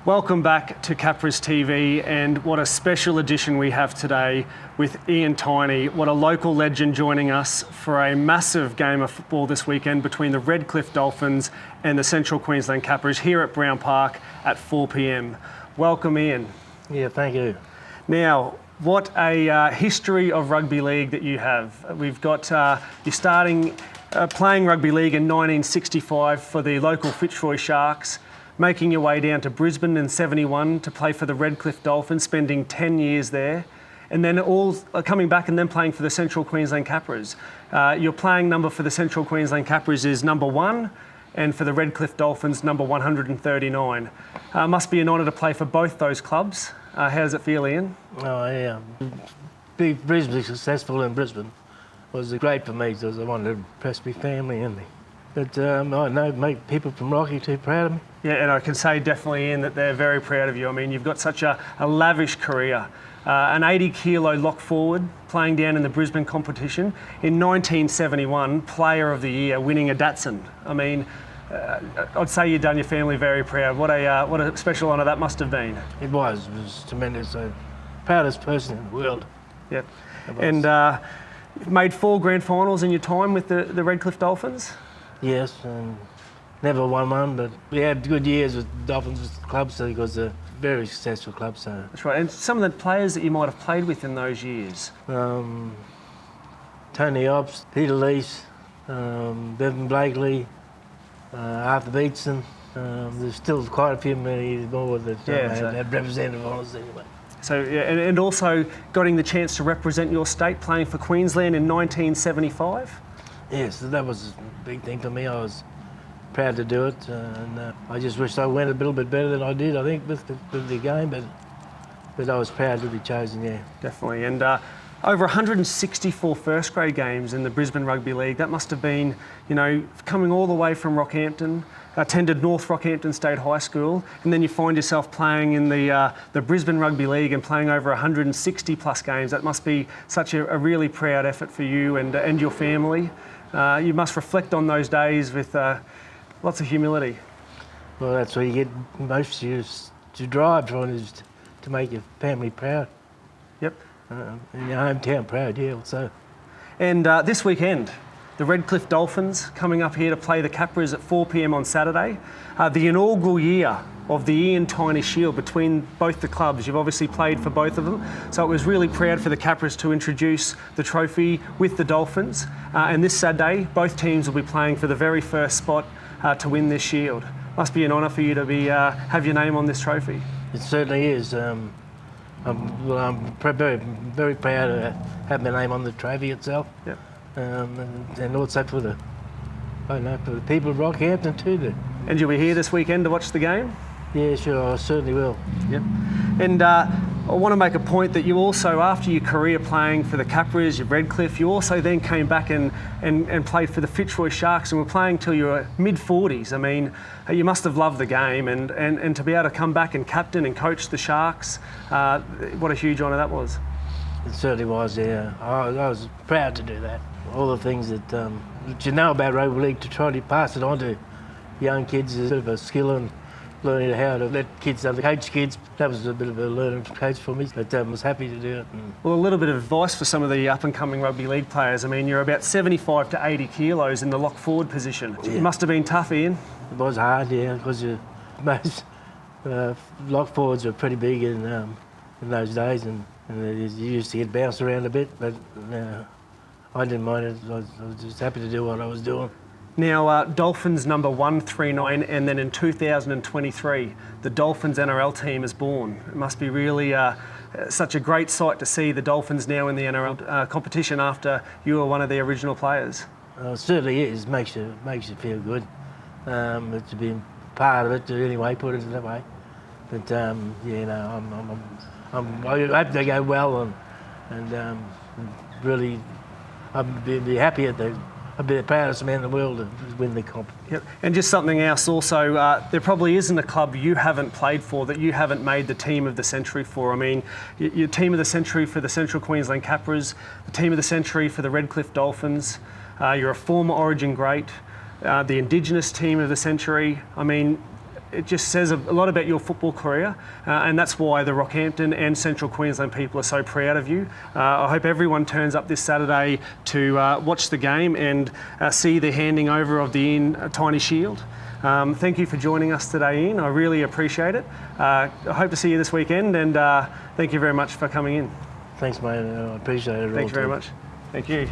Welcome back to Capras TV, and what a special edition we have today with Ian Thinee. What a local legend joining us for a massive game of football this weekend between the Redcliffe Dolphins and the Central Queensland Capras here at Brown Park at 4 p.m. Welcome, Ian. Yeah, thank you. Now, what a history of rugby league that you have. We've got you starting playing rugby league in 1965 for the local Fitzroy Sharks, making your way down to Brisbane in 71 to play for the Redcliffe Dolphins, spending 10 years there, and then coming back and then playing for the Central Queensland Capras. Your playing number for the Central Queensland Capras is number 1, and for the Redcliffe Dolphins, number 139. Must be an honour to play for both those clubs. How does it feel, Ian? Oh, yeah. Being reasonably successful in Brisbane was great for me because I wanted to impress my family and me. But I know make people from Rocky too proud of me. Yeah, and I can say definitely, Ian, that they're very proud of you. I mean, you've got such a lavish career. An 80-kilo lock forward, playing down in the Brisbane competition. In 1971, Player of the Year, winning a Datsun. I mean, I'd say you've done your family very proud. What a special honour that must have been. It was tremendous. The proudest person in the world. Yep. And you've made 4 grand finals in your time with the Redcliffe Dolphins? Yes, and never won one, but we had good years with Dolphins clubs because they're a very successful club. So. That's right. And some of the players that you might have played with in those years? Tony Ops, Peter Lease, Bevan Blakely, Arthur Beetson. There's still quite a few more that have representative honours anyway. So, yeah, and also getting the chance to represent your state, playing for Queensland in 1975? Yes, that was a big thing for me. I was proud to do it, and I just wished I went a little bit better than I did, I think, with the game, but I was proud to be chosen, yeah. Definitely, and over 164 first grade games in the Brisbane Rugby League. That must have been, coming all the way from Rockhampton, attended North Rockhampton State High School, and then you find yourself playing in the Brisbane Rugby League and playing over 160 plus games. That must be such a really proud effort for you and your family. You must reflect on those days with lots of humility. Well, that's where you get most of your drive, trying to make your family proud. Yep. And your hometown proud, yeah, also. And this weekend, the Redcliffe Dolphins coming up here to play the Capras at 4 p.m. on Saturday. The inaugural year of the Ian Thinee Shield between both the clubs. You've obviously played for both of them, so it was really proud for the Capras to introduce the trophy with the Dolphins. And this Saturday, both teams will be playing for the very first spot to win this shield. Must be an honour for you to be have your name on this trophy. It certainly is. I'm very, very proud to have my name on the trophy itself. Yep. And also for the people of Rockhampton too. And you'll be here this weekend to watch the game? Yeah, sure, I certainly will. Yep. And I want to make a point that you also, after your career playing for the Capras, your Redcliffe, you also then came back and played for the Fitzroy Sharks and were playing till you were mid-40s. I mean, you must have loved the game and to be able to come back and captain and coach the Sharks, what a huge honour that was. It certainly was, yeah. I was proud to do that. All the things that you know about rugby league, to try to pass it on to young kids is a bit of a skill and learning how to let kids coach kids. That was a bit of a learning coach for me, but I was happy to do it. Well, a little bit of advice for some of the up-and-coming rugby league players. I mean, you're about 75 to 80 kilos in the lock forward position. Yeah. It must have been tough, Ian. It was hard, yeah, because most lock forwards were pretty big in those days, and you used to get bounced around a bit, but I didn't mind it. I was just happy to do what I was doing. Now, Dolphins number 139, and then in 2023, the Dolphins NRL team is born. It must be really such a great sight to see the Dolphins now in the NRL competition after you were one of the original players. It certainly is. Makes you feel good. To be part of it, anyway, put it that way. But I hope they go well, and really, I'd be happy I'd be the proudest man in the world to win the comp. Yep. And just something else also, there probably isn't a club you haven't played for that you haven't made the team of the century for. I mean, your team of the century for the Central Queensland Capras, the team of the century for the Redcliffe Dolphins, you're a former Origin great, the Indigenous team of the century. I mean, it just says a lot about your football career, and that's why the Rockhampton and Central Queensland people are so proud of you. I hope everyone turns up this Saturday to watch the game and see the handing over of the Ian Thinee Shield. Thank you for joining us today, Ian. I really appreciate it. I hope to see you this weekend, and thank you very much for coming in. Thanks, mate. I appreciate it. Thank you very much. Thank you.